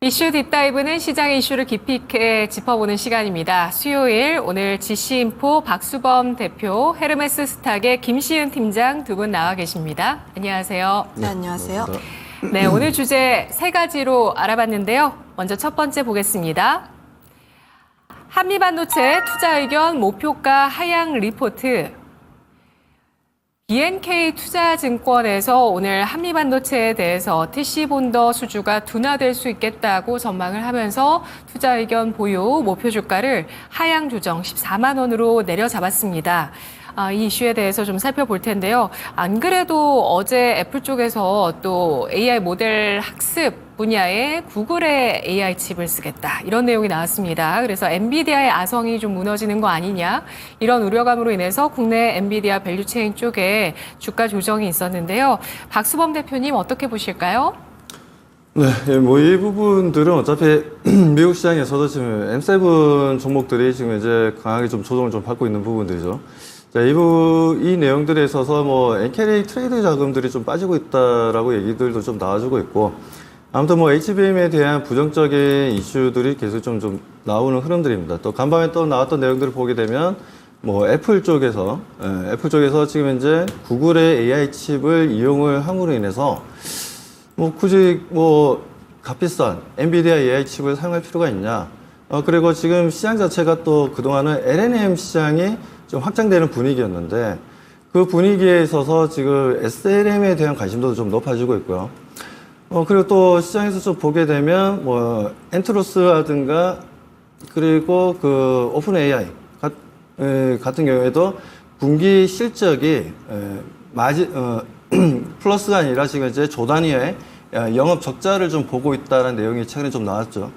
이슈 딥다이브는 시장의 이슈를 깊이 있게 짚어보는 시간입니다. 수요일 오늘 GC인포 박수범 대표, 헤르메스 스탁의 김시은 팀장 두 분 나와 계십니다. 안녕하세요. 네, 안녕하세요. 네, 오늘 주제 세 가지로 알아봤는데요. 먼저 첫 번째 보겠습니다. 한미반도체 투자 의견 목표가 하향 리포트. BNK 투자증권에서 오늘 한미반도체에 대해서 TC본더 수주가 둔화될 수 있겠다고 전망을 하면서 투자 의견 보유 목표 주가를 하향 조정 14만 원으로 내려잡았습니다. 이 이슈에 대해서 좀 살펴볼 텐데요. 안 그래도 어제 애플 쪽에서 또 AI 모델 학습 분야에 구글의 AI 칩을 쓰겠다 이런 내용이 나왔습니다. 그래서 엔비디아의 아성이 좀 무너지는 거 아니냐 이런 우려감으로 인해서 국내 엔비디아 밸류체인 쪽에 주가 조정이 있었는데요. 박수범 대표님 어떻게 보실까요? 네, 뭐 이 부분들은 어차피 미국 시장에서도 지금 M7 종목들이 지금 이제 강하게 좀 조정을 좀 받고 있는 부분들이죠. 자, 이 내용들에 있어서 뭐 엔캐리 트레이드 자금들이 좀 빠지고 있다라고 얘기들도 좀 나와주고 있고, 아무튼 뭐 HBM에 대한 부정적인 이슈들이 계속 좀 나오는 흐름들입니다. 또 간밤에 또 나왔던 내용들을 보게 되면 뭐 애플 쪽에서 지금 현재 구글의 AI 칩을 이용을 함으로 인해서 뭐 굳이 뭐 값비싼 엔비디아 AI 칩을 사용할 필요가 있냐. 그리고 지금 시장 자체가 또 그동안은 LNM 시장이 좀 확장되는 분위기였는데 그 분위기에 있어서 지금 SLM에 대한 관심도 좀 높아지고 있고요. 그리고 또 시장에서 좀 보게 되면 뭐 엔트로스라든가 그리고 그 오픈 AI 같은 경우에도 분기 실적이 플러스가 아니라 지금 이제 조 단위의 영업 적자를 좀 보고 있다는 내용이 최근에 좀 나왔죠.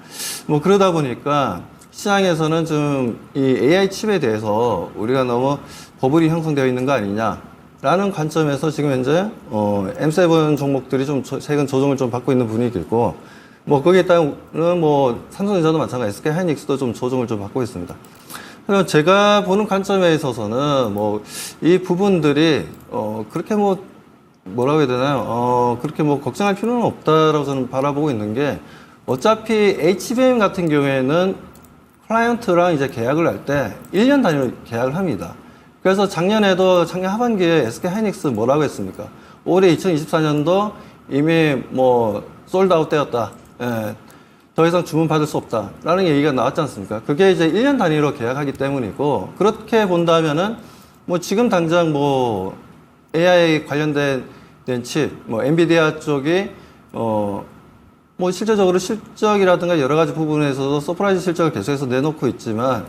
뭐 그러다 보니까 시장에서는 좀 이 AI 칩에 대해서 우리가 너무 버블이 형성되어 있는 거 아니냐라는 관점에서 지금 현재 M7 종목들이 좀 최근 조정을 좀 받고 있는 분위기고, 뭐 거기에 따른 뭐 삼성전자도 마찬가지, SK 하이닉스도 좀 조정을 좀 받고 있습니다. 그래서 제가 보는 관점에 있어서는 뭐 이 부분들이 그렇게 뭐라고 해야 되나요? 그렇게 뭐 걱정할 필요는 없다라고 저는 바라보고 있는 게, 어차피 HBM 같은 경우에는 클라이언트랑 이제 계약을 할 때 1년 단위로 계약을 합니다. 그래서 작년 하반기에 SK 하이닉스 뭐라고 했습니까? 올해 2024년도 이미 뭐 솔드아웃 되었다. 예, 더 이상 주문 받을 수 없다. 라는 얘기가 나왔지 않습니까? 그게 이제 1년 단위로 계약하기 때문이고, 그렇게 본다면은 뭐 지금 당장 뭐 AI 관련된 칩, 뭐 엔비디아 쪽이 뭐 실제적으로 실적이라든가 여러 가지 부분에서도 서프라이즈 실적을 계속해서 내놓고 있지만,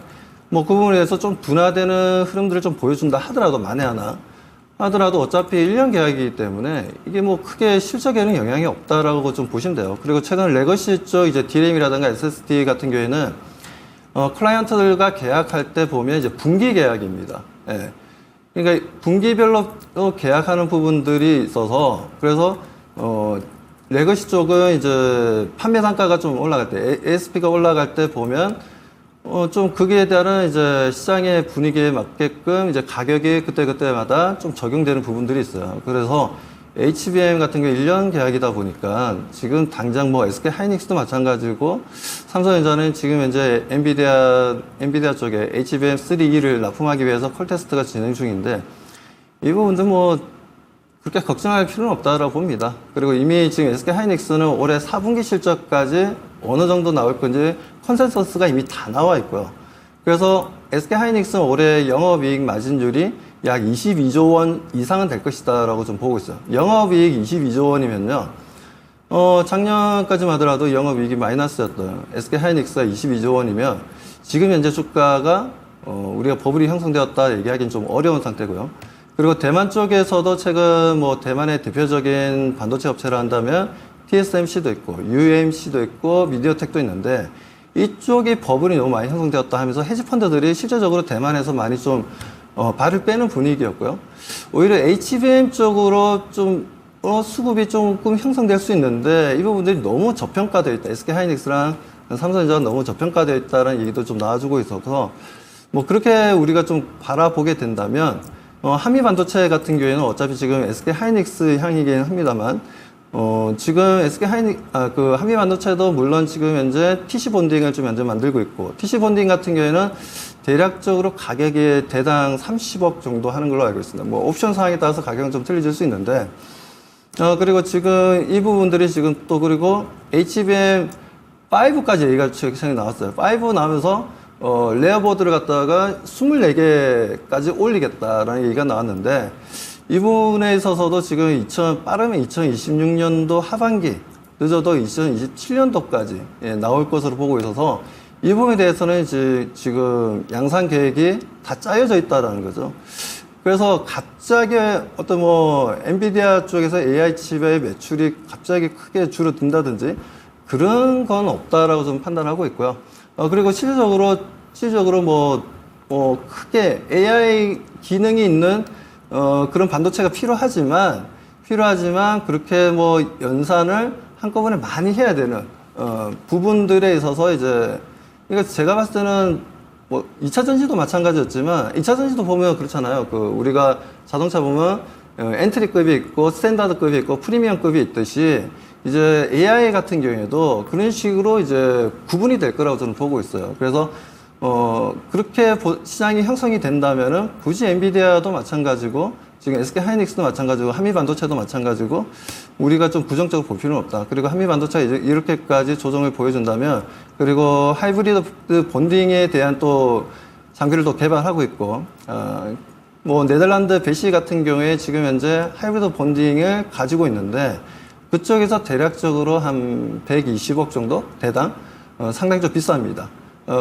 뭐 그 부분에 대해서 좀 둔화되는 흐름들을 좀 보여준다 하더라도, 만에 하나 하더라도 어차피 1년 계약이기 때문에 이게 뭐 크게 실적에는 영향이 없다라고 좀 보시면 돼요. 그리고 최근 레거시 쪽 이제 DRAM이라든가 SSD 같은 경우에는 클라이언트들과 계약할 때 보면 이제 분기 계약입니다. 예. 그러니까 분기별로 계약하는 부분들이 있어서, 그래서 레거시 쪽은 이제 판매 단가가 좀 올라갈 때, ASP가 올라갈 때 보면 좀 거기에 따른 이제 시장의 분위기에 맞게끔 이제 가격이 그때그때마다 좀 적용되는 부분들이 있어요. 그래서 HBM 같은 경우 1년 계약이다 보니까 지금 당장 뭐 SK 하이닉스도 마찬가지고, 삼성전자는 지금 현재 엔비디아 쪽에 HBM3E를 납품하기 위해서 콜 테스트가 진행 중인데, 이 부분도 뭐 그렇게 걱정할 필요는 없다라고 봅니다. 그리고 이미 지금 SK 하이닉스는 올해 4분기 실적까지 어느 정도 나올 건지 컨센서스가 이미 다 나와 있고요. 그래서 SK 하이닉스는 올해 영업이익 마진율이 약 22조 원 이상은 될 것이다라고 좀 보고 있어요. 영업이익 22조 원이면요. 작년까지만 하더라도 영업이익이 마이너스였던 SK 하이닉스가 22조 원이면 지금 현재 주가가 우리가 버블이 형성되었다 얘기하기는 좀 어려운 상태고요. 그리고 대만 쪽에서도 최근 뭐 대만의 대표적인 반도체 업체를 한다면 TSMC도 있고 UMC도 있고 미디어텍도 있는데, 이쪽이 버블이 너무 많이 형성되었다 하면서 헤지펀드들이 실제적으로 대만에서 많이 좀 발을 빼는 분위기였고요. 오히려 HBM 쪽으로 좀 수급이 조금 형성될 수 있는데, 이 부분들이 너무 저평가되어 있다. SK 하이닉스랑 삼성전자가 너무 저평가되어 있다는 얘기도 좀 나와주고 있어서, 뭐 그렇게 우리가 좀 바라보게 된다면 한미 반도체 같은 경우에는 어차피 지금 SK 하이닉스 향이긴 합니다만, 지금 그 한미반도체도 물론 지금 현재 TC 본딩을 좀 현재 만들고 있고, TC 본딩 같은 경우에는 대략적으로 가격이 대당 30억 정도 하는 걸로 알고 있습니다. 뭐 옵션 사항에 따라서 가격은 좀 틀려질 수 있는데, 그리고 지금 이 부분들이 지금 또 그리고 HBM5까지 얘기가 최근에 나왔어요. 5 나오면서 레어보드를 갖다가 24개까지 올리겠다라는 얘기가 나왔는데, 이 부분에 있어서도 지금 빠르면 2026년도 하반기, 늦어도 2027년도까지 나올 것으로 보고 있어서, 이 부분에 대해서는 이제 지금 양산 계획이 다 짜여져 있다라는 거죠. 그래서 갑자기 어떤 엔비디아 쪽에서 AI 칩의 매출이 갑자기 크게 줄어든다든지 그런 건 없다라고 좀 판단하고 있고요. 그리고 실질적으로 크게 AI 기능이 있는 그런 반도체가 필요하지만 그렇게 연산을 한꺼번에 많이 해야 되는 부분들에 있어서 이제, 그러니까 제가 봤을 때는 2차 전지도 마찬가지였지만 2차 전지도 보면 그렇잖아요. 우리가 자동차 보면 엔트리급이 있고 스탠다드급이 있고 프리미엄급이 있듯이 이제 AI 같은 경우에도 그런 식으로 이제 구분이 될 거라고 저는 보고 있어요. 그래서 그렇게 시장이 형성이 된다면은 굳이 엔비디아도 마찬가지고 지금 SK 하이닉스도 마찬가지고 한미반도체도 마찬가지고 우리가 좀 부정적으로 볼 필요는 없다. 그리고 한미반도체가 이렇게까지 조정을 보여준다면, 그리고 하이브리드 본딩에 대한 또 장비를 또 개발하고 있고, 네덜란드 베시 같은 경우에 지금 현재 하이브리드 본딩을 가지고 있는데 그쪽에서 대략적으로 한 120억 정도 대당 상당히 좀 비쌉니다.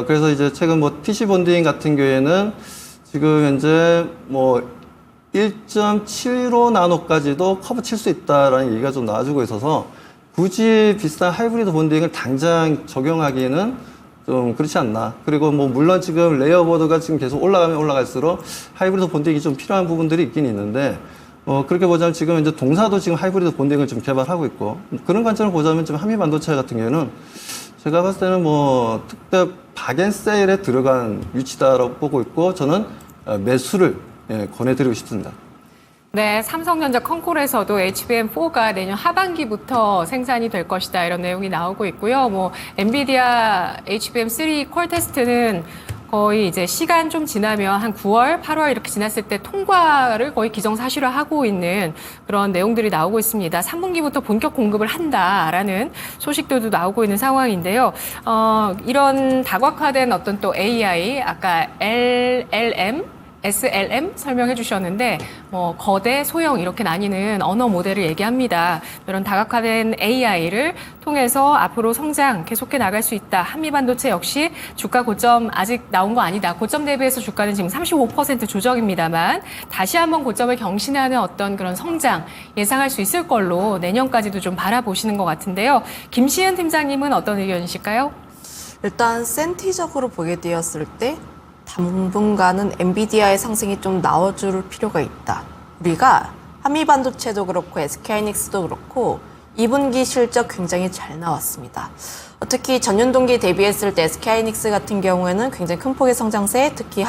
그래서 이제 최근 TC 본딩 같은 경우에는 지금 현재 1.75 나노까지도 커브 칠 수 있다라는 얘기가 좀 나와주고 있어서 굳이 비싼 하이브리드 본딩을 당장 적용하기에는 좀 그렇지 않나. 그리고 물론 지금 레이어보드가 지금 계속 올라가면 올라갈수록 하이브리드 본딩이 좀 필요한 부분들이 있긴 있는데, 그렇게 보자면 지금 이제 동사도 지금 하이브리드 본딩을 좀 개발하고 있고, 그런 관점을 보자면 지금 한미반도체 같은 경우에는 제가 봤을 때는 특별 박앤세일에 들어간 위치다라고 보고 있고, 저는 매수를 권해드리고 싶습니다. 네, 삼성전자 컨콜에서도 HBM4가 내년 하반기부터 생산이 될 것이다, 이런 내용이 나오고 있고요. 엔비디아 HBM3 콜 테스트는 거의 이제 시간 좀 지나면 한 9월, 8월 이렇게 지났을 때 통과를 거의 기정사실화하고 있는 그런 내용들이 나오고 있습니다. 3분기부터 본격 공급을 한다라는 소식들도 나오고 있는 상황인데요. 이런 다각화된 어떤 또 AI, 아까 SLM 설명해 주셨는데, 거대, 소형 이렇게 나뉘는 언어 모델을 얘기합니다. 이런 다각화된 AI를 통해서 앞으로 성장 계속해 나갈 수 있다. 한미반도체 역시 주가 고점 아직 나온 거 아니다. 고점 대비해서 주가는 지금 35% 조정입니다만 다시 한번 고점을 경신하는 어떤 그런 성장 예상할 수 있을 걸로 내년까지도 좀 바라보시는 것 같은데요. 김시은 팀장님은 어떤 의견이실까요? 일단 센티적으로 보게 되었을 때 당분간은 엔비디아의 상승이 좀 나와줄 필요가 있다. 우리가 한미반도체도 그렇고 SK하이닉스도 그렇고 2분기 실적 굉장히 잘 나왔습니다. 특히 전년 동기 대비했을 때 SK하이닉스 같은 경우에는 굉장히 큰 폭의 성장세, 특히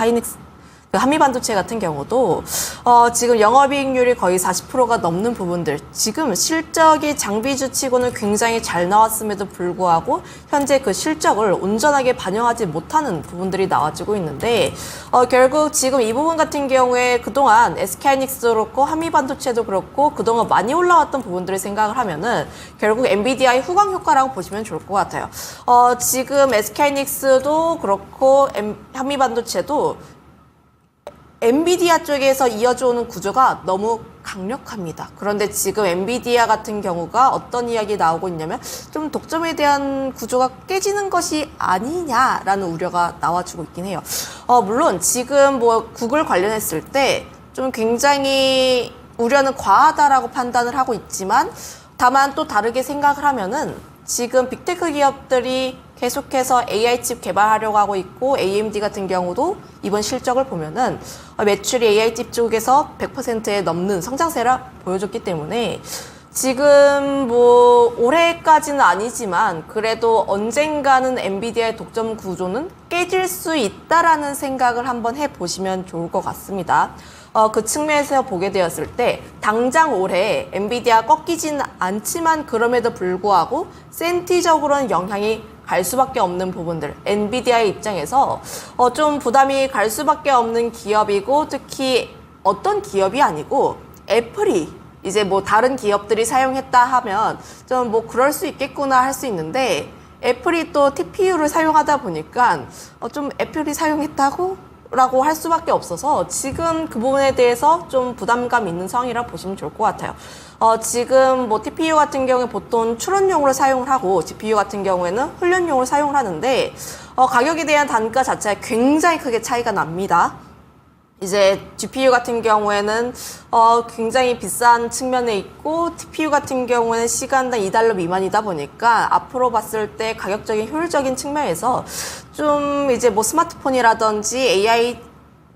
한미반도체 같은 경우도 지금 영업이익률이 거의 40%가 넘는 부분들, 지금 실적이 장비주치고는 굉장히 잘 나왔음에도 불구하고 현재 그 실적을 온전하게 반영하지 못하는 부분들이 나와지고 있는데, 결국 지금 이 부분 같은 경우에 그동안 SK하이닉스도 그렇고 한미반도체도 그렇고 그동안 많이 올라왔던 부분들을 생각을 하면은 결국 엔비디아의 후광 효과라고 보시면 좋을 것 같아요. 지금 SK하이닉스도 그렇고 한미반도체도 엔비디아 쪽에서 이어져오는 구조가 너무 강력합니다. 그런데 지금 엔비디아 같은 경우가 어떤 이야기 나오고 있냐면 좀 독점에 대한 구조가 깨지는 것이 아니냐라는 우려가 나와주고 있긴 해요. 물론 지금 구글 관련했을 때 좀 굉장히 우려는 과하다라고 판단을 하고 있지만, 다만 또 다르게 생각을 하면은 지금 빅테크 기업들이 계속해서 AI 칩 개발하려고 하고 있고, AMD 같은 경우도 이번 실적을 보면은 매출이 AI 칩 쪽에서 100%에 넘는 성장세를 보여줬기 때문에 지금 올해까지는 아니지만 그래도 언젠가는 엔비디아의 독점 구조는 깨질 수 있다라는 생각을 한번 해보시면 좋을 것 같습니다. 그 측면에서 보게 되었을 때 당장 올해 엔비디아 꺾이진 않지만 그럼에도 불구하고 센티적으로는 영향이 갈 수밖에 없는 부분들, 엔비디아의 입장에서 좀 부담이 갈 수밖에 없는 기업이고, 특히 어떤 기업이 아니고 애플이 이제 뭐 다른 기업들이 사용했다 하면 좀 뭐 그럴 수 있겠구나 할 수 있는데, 애플이 또 TPU를 사용하다 보니까 좀 애플이 사용했다고? 라고 할 수밖에 없어서 지금 그 부분에 대해서 좀 부담감 있는 상황이라 보시면 좋을 것 같아요. 지금 뭐 TPU 같은 경우에 보통 추론용으로 사용을 하고, GPU 같은 경우에는 훈련용으로 사용을 하는데, 가격에 대한 단가 자체가 굉장히 크게 차이가 납니다. 이제 GPU 같은 경우에는 굉장히 비싼 측면에 있고, TPU 같은 경우에는 시간당 $2 미만이다 보니까 앞으로 봤을 때 가격적인 효율적인 측면에서 좀 이제 뭐 스마트폰이라든지 AI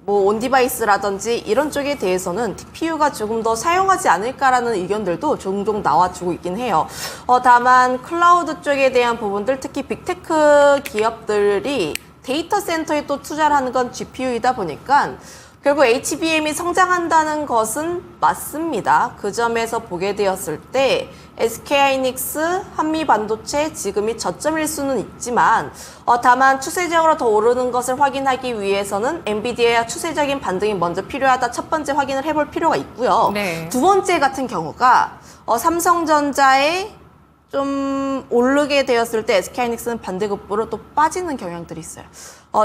뭐 온디바이스라든지 이런 쪽에 대해서는 TPU가 조금 더 사용하지 않을까라는 의견들도 종종 나와주고 있긴 해요. 다만 클라우드 쪽에 대한 부분들, 특히 빅테크 기업들이 데이터 센터에 또 투자를 하는 건 GPU이다 보니까 결국 HBM이 성장한다는 것은 맞습니다. 그 점에서 보게 되었을 때 SK하이닉스, 한미반도체 지금이 저점일 수는 있지만 다만 추세적으로 더 오르는 것을 확인하기 위해서는 엔비디아의 추세적인 반등이 먼저 필요하다. 첫 번째 확인을 해볼 필요가 있고요. 네. 두 번째 같은 경우가 삼성전자의 좀 오르게 되었을 때 SK하이닉스는 반대급부로 또 빠지는 경향들이 있어요.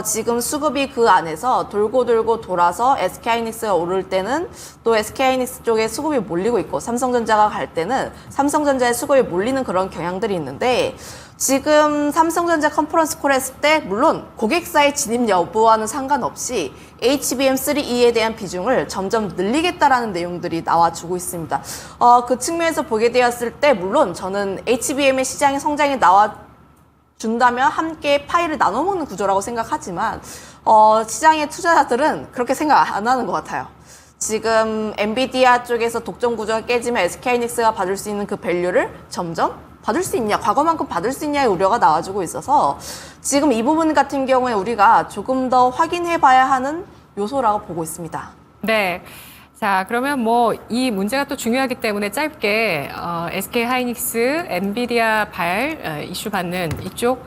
지금 수급이 그 안에서 돌고 돌아서 SK하이닉스가 오를 때는 또 SK하이닉스 쪽에 수급이 몰리고 있고, 삼성전자가 갈 때는 삼성전자의 수급이 몰리는 그런 경향들이 있는데, 지금 삼성전자 컨퍼런스 콜 했을 때 물론 고객사의 진입 여부와는 상관없이 HBM3E에 대한 비중을 점점 늘리겠다라는 내용들이 나와주고 있습니다. 그 측면에서 보게 되었을 때 물론 저는 HBM의 시장의 성장이 나와준다면 함께 파이를 나눠 먹는 구조라고 생각하지만 시장의 투자자들은 그렇게 생각 안 하는 것 같아요. 지금 엔비디아 쪽에서 독점 구조가 깨지면 SK하이닉스가 받을 수 있는 그 밸류를 점점 받을 수 있냐, 과거만큼 받을 수 있냐의 우려가 나와주고 있어서 지금 이 부분 같은 경우에 우리가 조금 더 확인해 봐야 하는 요소라고 보고 있습니다. 네. 자, 그러면 뭐 이 문제가 또 중요하기 때문에 짧게 SK하이닉스, 엔비디아 이슈 받는 이쪽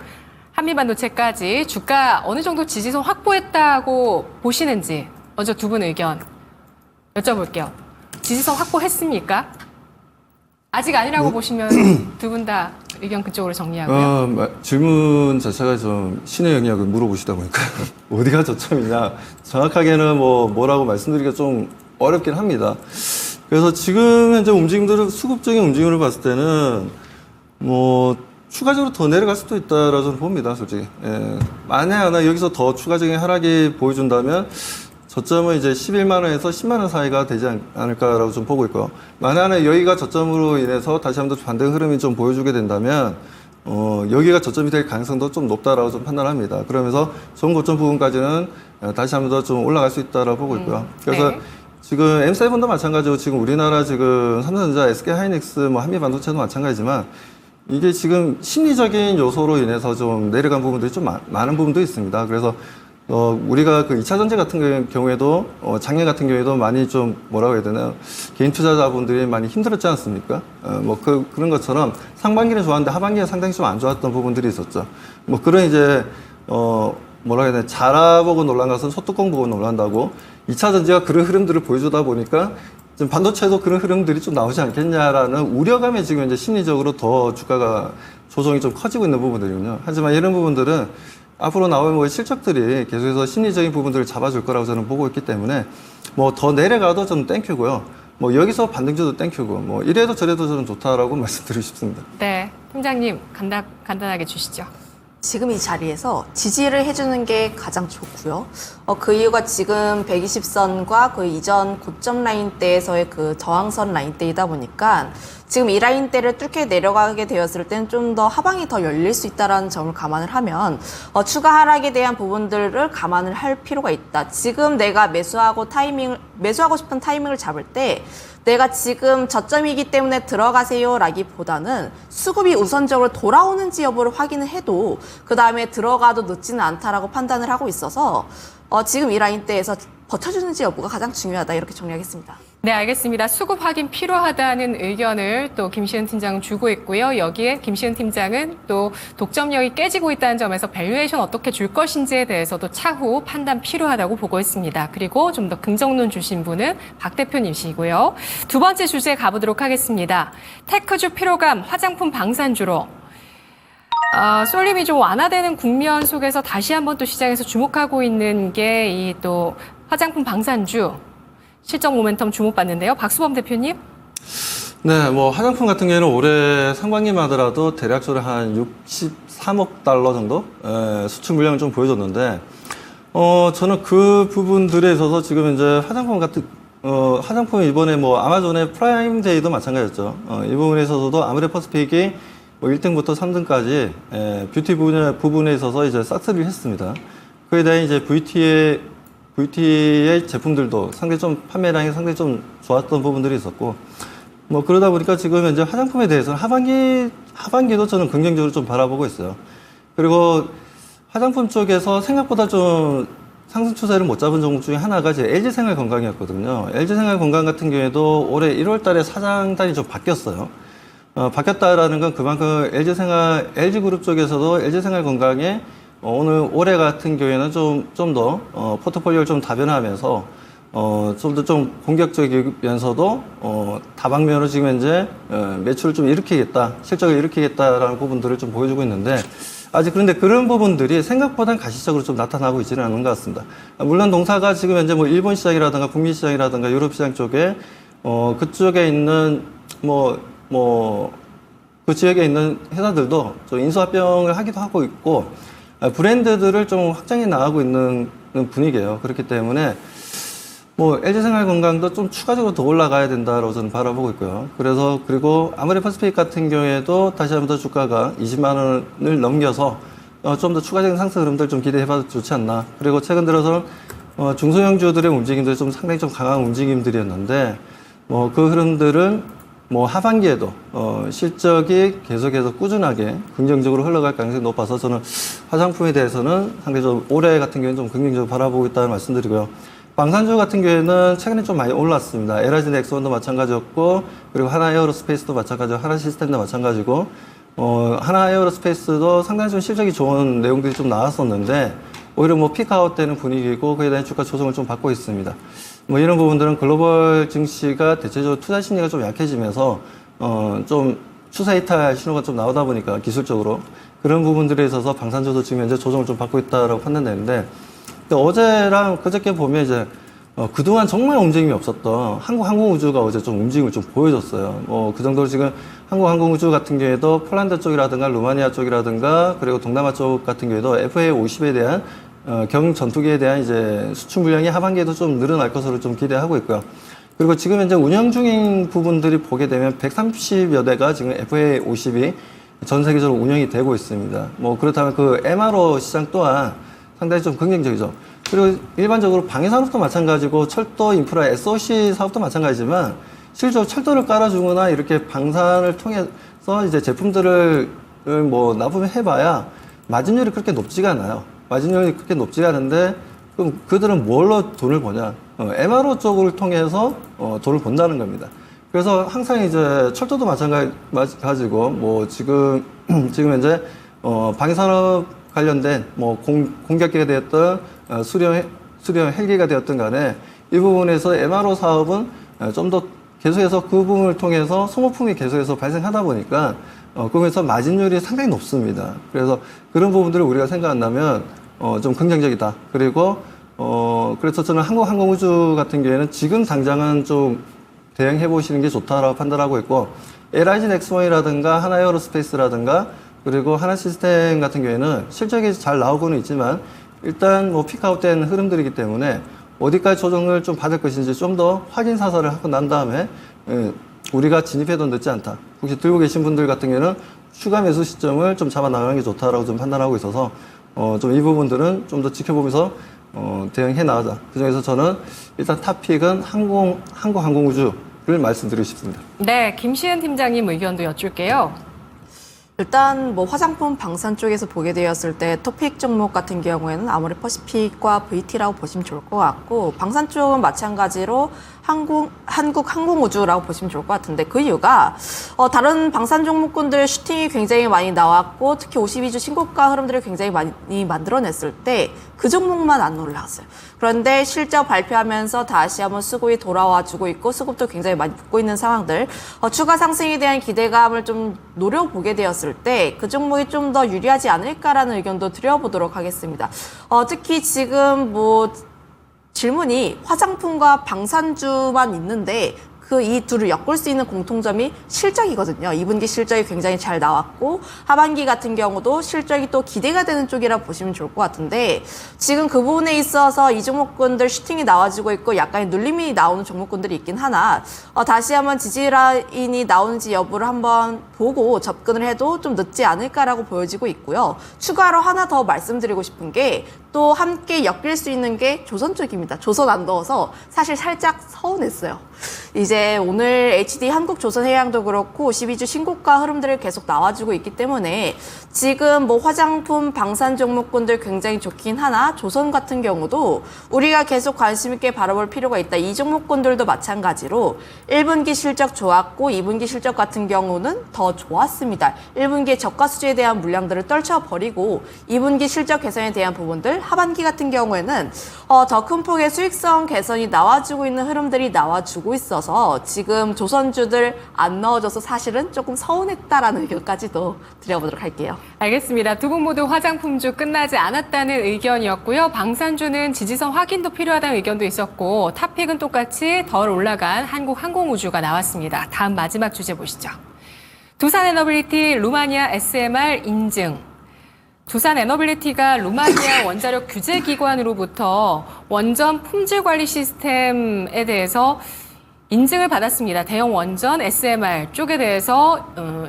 한미반도체까지 주가 어느 정도 지지선 확보했다고 보시는지 먼저 두 분 의견 여쭤볼게요. 지지선 확보했습니까? 아직 아니라고 보시면 두 분 다 의견 그쪽으로 정리하고요. 질문 자체가 좀 신의 영역을 물어보시다 보니까 어디가 저점이냐 정확하게는 뭐라고 말씀드리기가 좀 어렵긴 합니다. 그래서 지금 현재 움직임들을, 수급적인 움직임을 봤을 때는 뭐 추가적으로 더 내려갈 수도 있다라고 저는 봅니다, 솔직히. 만에 하나 여기서 더 추가적인 하락이 보여준다면 저점은 이제 11만 원에서 10만 원 사이가 되지 않을까라고 좀 보고 있고요. 만에 하나 여기가 저점으로 인해서 다시 한번 반대 흐름이 좀 보여주게 된다면 여기가 저점이 될 가능성도 좀 높다라고 좀 판단합니다. 그러면서 전 고점 부분까지는 다시 한번 더 좀 올라갈 수 있다라고 보고 있고요. 그래서 네. 지금 M7도 마찬가지고 지금 우리나라 지금 삼성전자, SK하이닉스, 뭐 한미반도체도 마찬가지지만 이게 지금 심리적인 요소로 인해서 좀 내려간 부분들이 좀 많은 부분도 있습니다. 그래서 우리가 그 2차 전지 같은 경우에도 작년 같은 경우에도 많이 좀 뭐라고 해야 되나요? 개인 투자자분들이 많이 힘들었지 않습니까? 그런 것처럼 상반기는 좋았는데 하반기는 상당히 좀 안 좋았던 부분들이 있었죠. 뭐 그런 이제 뭐라고 해야 되나, 자라보고 놀란 것은 소뚜껑 보고 놀란다고 2차 전지가 그런 흐름들을 보여주다 보니까 지금 반도체도 그런 흐름들이 좀 나오지 않겠냐라는 우려감에 지금 이제 심리적으로 더 주가가 조정이 좀 커지고 있는 부분들이군요. 하지만 이런 부분들은 앞으로 나올 뭐 실적들이 계속해서 심리적인 부분들을 잡아줄 거라고 저는 보고 있기 때문에 뭐 더 내려가도 저는 땡큐고요. 뭐 여기서 반등주도 땡큐고 뭐 이래도 저래도 저는 좋다라고 말씀드리고 싶습니다. 네, 팀장님 간단하게 주시죠. 지금 이 자리에서 지지를 해주는 게 가장 좋고요. 그 이유가 지금 120선과 그 이전 고점 라인대에서의 그 저항선 라인대이다 보니까 지금 이 라인대를 뚫게 내려가게 되었을 때는 좀 더 하방이 더 열릴 수 있다는 점을 감안을 하면 추가 하락에 대한 부분들을 감안을 할 필요가 있다. 지금 내가 매수하고 싶은 타이밍을 잡을 때 내가 지금 저점이기 때문에 들어가세요 라기보다는 수급이 우선적으로 돌아오는지 여부를 확인을 해도 그 다음에 들어가도 늦지는 않다라고 판단을 하고 있어서 지금 이 라인대에서 버텨주는지 여부가 가장 중요하다 이렇게 정리하겠습니다. 네, 알겠습니다. 수급 확인 필요하다는 의견을 또 김시은 팀장은 주고 있고요. 여기에 김시은 팀장은 또 독점력이 깨지고 있다는 점에서 밸류에이션 어떻게 줄 것인지에 대해서도 차후 판단 필요하다고 보고 있습니다. 그리고 좀 더 긍정론 주신 분은 박 대표님이시고요. 두 번째 주제 가보도록 하겠습니다. 테크주 피로감, 화장품 방산주로. 쏠림이 좀 완화되는 국면 속에서 다시 한번 또 시장에서 주목하고 있는 게 이 또 화장품 방산주 실적 모멘텀 주목받는데요. 박수범 대표님. 네, 뭐 화장품 같은 경우에는 올해 상반기만 하더라도 대략적으로 한 63억 달러 정도 수출 물량을 좀 보여줬는데, 저는 그 부분들에 있어서 지금 이제 화장품 이번에 뭐 아마존의 프라임 데이도 마찬가지였죠. 이 부분에 있어서도 아무래 퍼스픽이 뭐 1등부터 3등까지 뷰티 부분에 있어서 이제 싹쓸이를 했습니다. 그에 대해 이제 VT의 제품들도 상당히 좀 판매량이 상당히 좀 좋았던 부분들이 있었고, 뭐 그러다 보니까 지금 현재 화장품에 대해서는 하반기도 저는 긍정적으로 좀 바라보고 있어요. 그리고 화장품 쪽에서 생각보다 좀 상승 추세를 못 잡은 종목 중에 하나가 이제 LG생활건강이었거든요. LG생활건강 같은 경우에도 올해 1월 달에 사장단이 좀 바뀌었어요. 바뀌었다라는 건 그만큼 LG그룹 쪽에서도 LG생활건강에 오늘 올해 같은 경우에는 좀 더 포트폴리오를 좀 다변화하면서 좀 더 좀 공격적이면서도 다방면으로 지금 현재 매출을 좀 일으키겠다, 실적을 일으키겠다라는 부분들을 좀 보여주고 있는데, 아직 그런데 그런 부분들이 생각보다는 가시적으로 좀 나타나고 있지는 않은 것 같습니다. 물론 동사가 지금 현재 뭐 일본 시장이라든가 북미 시장이라든가 유럽 시장 쪽에 그쪽에 있는 그 지역에 있는 회사들도 좀 인수합병을 하기도 하고 있고, 브랜드들을 좀 확장해 나가고 있는 분위기예요. 그렇기 때문에 뭐 LG생활건강도 좀 추가적으로 더 올라가야 된다라고 저는 바라보고 있고요. 그리고 아무리 퍼스픽 같은 경우에도 다시 한번 더 주가가 20만 원을 넘겨서 좀 더 추가적인 상승 흐름들 좀 기대해봐도 좋지 않나. 그리고 최근 들어서는 중소형주들의 움직임들이 좀 상당히 좀 강한 움직임들이었는데, 그 흐름들은 뭐 하반기에도 실적이 계속해서 꾸준하게 긍정적으로 흘러갈 가능성이 높아서 저는 화장품에 대해서는 상당히 좀 올해 같은 경우에는 좀 긍정적으로 바라보고 있다는 말씀드리고요. 방산주 같은 경우에는 최근에 좀 많이 올랐습니다. LG 넥스원도 마찬가지였고, 그리고 하나에어로스페이스도 마찬가지고, 하나시스템도 마찬가지고, 하나에어로스페이스도 상당히 좀 실적이 좋은 내용들이 좀 나왔었는데, 오히려 뭐 피크아웃 되는 분위기고, 그에 대한 주가 조정을 좀 받고 있습니다. 뭐 이런 부분들은 글로벌 증시가 대체적으로 투자 심리가 좀 약해지면서 좀 추세 이탈 신호가 좀 나오다 보니까 기술적으로 그런 부분들에 있어서 방산주도 지금 현재 조정을 좀 받고 있다라고 판단되는데, 어제랑 그저께 보면 이제 그동안 정말 움직임이 없었던 한국항공우주가 어제 좀 움직임을 좀 보여줬어요. 그 정도로 지금 한국항공우주 같은 경우에도 폴란드 쪽이라든가 루마니아 쪽이라든가 그리고 동남아 쪽 같은 경우에도 FA50에 대한 경전투기에 대한 이제 수출 물량이 하반기에도 좀 늘어날 것으로 좀 기대하고 있고요. 그리고 지금 현재 운영 중인 부분들이 보게 되면 130여 대가 지금 FA50이 전 세계적으로 운영이 되고 있습니다. 그렇다면 그 MRO 시장 또한 상당히 좀 긍정적이죠. 그리고 일반적으로 방해산업도 마찬가지고 철도 인프라 SOC 사업도 마찬가지지만 실제로 철도를 깔아주거나 이렇게 방산을 통해서 이제 제품들을 납품을 해봐야 마진율이 그렇게 높지가 않아요. 마진율이 그렇게 높지가 않은데 그럼 그들은 뭘로 돈을 버냐? MRO 쪽을 통해서 돈을 번다는 겁니다. 그래서 항상 이제 철도도 마찬가지고 지금 현재 방위산업 관련된 공격기가 되었던 수령 헬기가 되었던 간에 이 부분에서 MRO 사업은 좀 더 계속해서 그 부분을 통해서 소모품이 계속해서 발생하다 보니까 그러면서 마진율이 상당히 높습니다. 그래서 그런 부분들을 우리가 생각한다면 좀 긍정적이다. 그리고 그래서 저는 한국항공우주 같은 경우에는 지금 당장은 좀 대응해 보시는 게 좋다라고 판단하고 있고, LIG 넥스원이라든가 하나에어로스페이스라든가 그리고 하나시스템 같은 경우에는 실적이 잘 나오고는 있지만 일단 피크아웃된 흐름들이기 때문에 어디까지 조정을 좀 받을 것인지 좀 더 확인 사살을 하고 난 다음에 우리가 진입해도 늦지 않다. 혹시 들고 계신 분들 같은 경우에는 추가 매수 시점을 좀 잡아 나가는 게 좋다라고 좀 판단하고 있어서 좀 이 부분들은 좀 더 지켜보면서 대응해 나가자. 그중에서 저는 일단 탑픽은 항공우주를 말씀드리고 싶습니다. 네, 김시은 팀장님 의견도 여쭐게요. 일단 뭐 화장품 방산 쪽에서 보게 되었을 때 토픽 종목 같은 경우에는 아무리 퍼시픽과 VT라고 보시면 좋을 것 같고, 방산 쪽은 마찬가지로 한국 항공우주라고 보시면 좋을 것 같은데, 그 이유가 다른 방산 종목군들 슈팅이 굉장히 많이 나왔고, 특히 52주 신고가 흐름들을 굉장히 많이 만들어냈을 때 그 종목만 안 올라왔어요. 그런데 실적 발표하면서 다시 한번 수급이 돌아와주고 있고, 수급도 굉장히 많이 붙고 있는 상황들, 추가 상승에 대한 기대감을 좀 노려보게 되었을 때 그 종목이 좀 더 유리하지 않을까라는 의견도 드려보도록 하겠습니다. 특히 지금 뭐 질문이 화장품과 방산주만 있는데 그 이 둘을 엮을 수 있는 공통점이 실적이거든요. 2분기 실적이 굉장히 잘 나왔고, 하반기 같은 경우도 실적이 또 기대가 되는 쪽이라 보시면 좋을 것 같은데, 지금 그 부분에 있어서 이 종목군들 슈팅이 나와주고 있고 약간의 눌림이 나오는 종목군들이 있긴 하나, 다시 한번 지지라인이 나오는지 여부를 한번 보고 접근을 해도 좀 늦지 않을까라고 보여지고 있고요. 추가로 하나 더 말씀드리고 싶은 게, 또 함께 엮일 수 있는 게 조선 쪽입니다. 조선 안 넣어서 사실 살짝 서운했어요. 이제 오늘 HD 한국조선해양도 그렇고 52주 신고가 흐름들을 계속 나와주고 있기 때문에 지금 뭐 화장품 방산 종목군들 굉장히 좋긴 하나, 조선 같은 경우도 우리가 계속 관심 있게 바라볼 필요가 있다. 이 종목군들도 마찬가지로 1분기 실적 좋았고 2분기 실적 같은 경우는 더 좋았습니다. 1분기에 저가 수주에 대한 물량들을 떨쳐버리고 2분기 실적 개선에 대한 부분들, 하반기 같은 경우에는 더 큰 폭의 수익성 개선이 나와주고 있는 흐름들이 나와주고 있어서 지금 조선주들 안 넣어줘서 사실은 조금 서운했다라는 의견까지도 드려보도록 할게요. 알겠습니다. 두 분 모두 화장품주 끝나지 않았다는 의견이었고요. 방산주는 지지선 확인도 필요하다는 의견도 있었고, 탑픽은 똑같이 덜 올라간 한국항공우주가 나왔습니다. 다음 마지막 주제 보시죠. 두산에너빌리티 루마니아 SMR 인증. 두산에너빌리티가 루마니아 원자력 규제기관으로부터 원전 품질관리 시스템에 대해서 인증을 받았습니다. 대형 원전 SMR 쪽에 대해서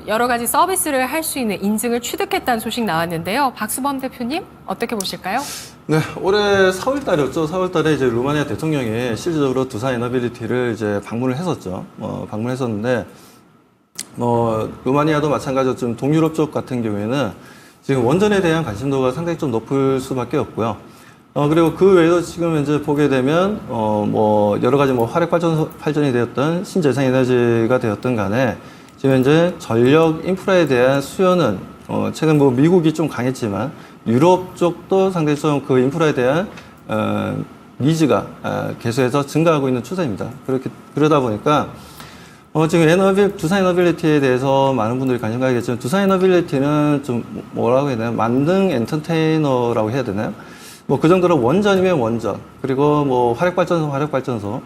여러 가지 서비스를 할 수 있는 인증을 취득했다는 소식 나왔는데요. 박수범 대표님, 어떻게 보실까요? 네, 올해 4월 달이었죠. 4월 달에 이제 루마니아 대통령이 실질적으로 두산에너빌리티를 이제 방문을 했었죠. 방문했었는데, 루마니아도 마찬가지로 좀 동유럽 쪽 같은 경우에는 지금 원전에 대한 관심도가 상당히 좀 높을 수밖에 없고요. 그리고 그 외에도 지금 현재 보게 되면, 여러 가지 화력발전이 되었던 신재생에너지가 되었던 간에 지금 현재 전력 인프라에 대한 수요는, 최근 미국이 좀 강했지만 유럽 쪽도 상당히 좀 그 인프라에 대한, 니즈가, 계속해서 증가하고 있는 추세입니다. 그러다 보니까, 지금 두산에너빌리티에 대해서 많은 분들이 관심 가겠지만, 두산에너빌리티는 좀 뭐라고 해야 되나요? 만능 엔터테이너라고 해야 되나요? 그 정도로 원전이면 원전, 그리고 화력발전소,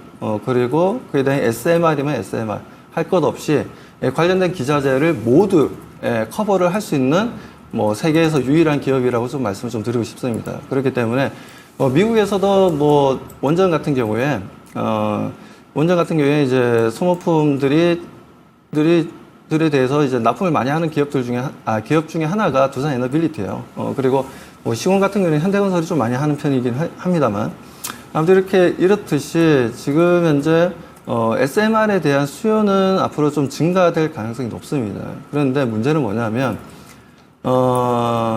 그리고 그에 대한 SMR이면 SMR, 할 것 없이 관련된 기자재를 모두 커버를 할 수 있는 세계에서 유일한 기업이라고 좀 말씀을 좀 드리고 싶습니다. 그렇기 때문에 미국에서도 원전 같은 경우에 이제 소모품들에 대해서 이제 납품을 많이 하는 기업 중에 하나가 두산에너빌리티예요. 그리고 시공 같은 경우는 현대건설이 좀 많이 하는 편이긴 합니다만, 아무튼 이렇듯이 지금 현재 SMR에 대한 수요는 앞으로 좀 증가될 가능성이 높습니다. 그런데 문제는 뭐냐면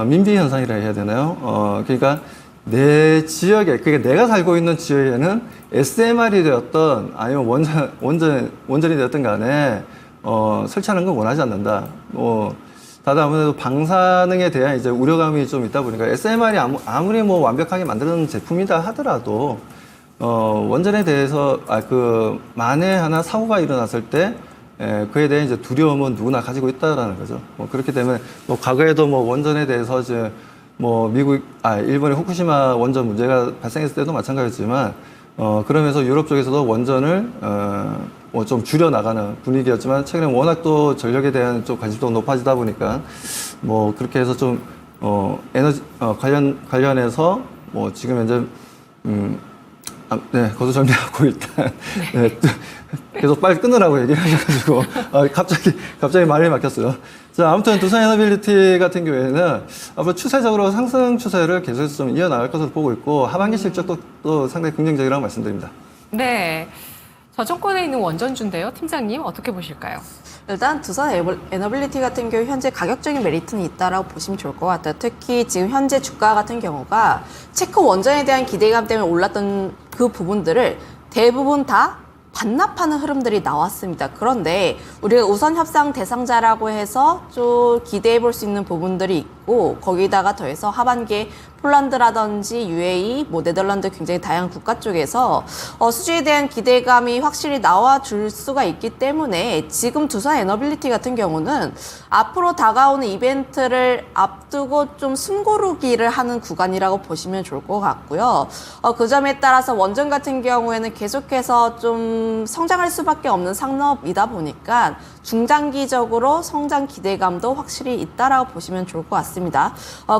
민비 현상이라 해야 되나요? 그러니까 내 지역에, 그러니까 내가 살고 있는 지역에는 SMR이 되었던 아니면 원전이 되었던 간에 설치하는 걸 원하지 않는다. 다들 아무래도 방사능에 대한 이제 우려감이 좀 있다 보니까 SMR이 아무리 완벽하게 만드는 제품이다 하더라도 원전에 대해서 만에 하나 사고가 일어났을 때 그에 대한 이제 두려움은 누구나 가지고 있다라는 거죠. 그렇기 때문에 과거에도 원전에 대해서 이제 일본의 후쿠시마 원전 문제가 발생했을 때도 마찬가지였지만, 그러면서 유럽 쪽에서도 원전을, 좀 줄여나가는 분위기였지만, 최근에 워낙 또 전력에 대한 좀 관심도가 높아지다 보니까, 그렇게 해서 좀, 에너지, 관련해서, 지금 현재, 네, 거두절미하고 일단, 네, 계속 빨리 끊으라고 얘기하셔가지고, 갑자기 말이 막혔어요. 자, 아무튼 두산에너빌리티 같은 경우에는 앞으로 추세적으로 상승 추세를 계속해서 좀 이어나갈 것으로 보고 있고, 하반기 실적도 또 상당히 긍정적이라고 말씀드립니다. 네. 저정권에 있는 원전주인데요. 팀장님 어떻게 보실까요? 일단 두산 에너빌리티 같은 경우 현재 가격적인 메리트는 있다라고 보시면 좋을 것 같아요. 특히 지금 현재 주가 같은 경우가 체코 원전에 대한 기대감 때문에 올랐던 그 부분들을 대부분 다 반납하는 흐름들이 나왔습니다. 그런데 우리가 우선 협상 대상자라고 해서 좀 기대해 볼 수 있는 부분들이 있고 거기다가 더해서 하반기에 폴란드라든지 UAE, 네덜란드 굉장히 다양한 국가 쪽에서 수주에 대한 기대감이 확실히 나와줄 수가 있기 때문에 지금 두산 에너빌리티 같은 경우는 앞으로 다가오는 이벤트를 앞두고 좀 숨고르기를 하는 구간이라고 보시면 좋을 것 같고요. 그 점에 따라서 원전 같은 경우에는 계속해서 좀 성장할 수밖에 없는 산업이다 보니까 중장기적으로 성장 기대감도 확실히 있다라고 보시면 좋을 것 같습니다.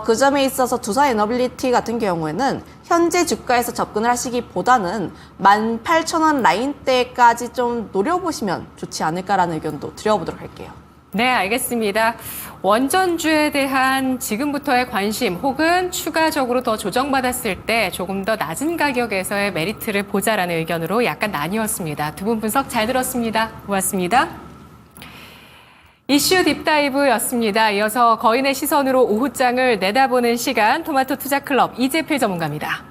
그 점에 있어서 두산 에너빌리티 같은 경우에는 현재 주가에서 접근을 하시기보다는 18,000원 라인대까지 좀 노려보시면 좋지 않을까라는 의견도 드려보도록 할게요. 네, 알겠습니다. 원전주에 대한 지금부터의 관심 혹은 추가적으로 더 조정받았을 때 조금 더 낮은 가격에서의 메리트를 보자라는 의견으로 약간 나뉘었습니다. 두 분 분석 잘 들었습니다. 고맙습니다. 이슈 딥다이브였습니다. 이어서 거인의 시선으로 오후장을 내다보는 시간 토마토 투자클럽 이재필 전문가입니다.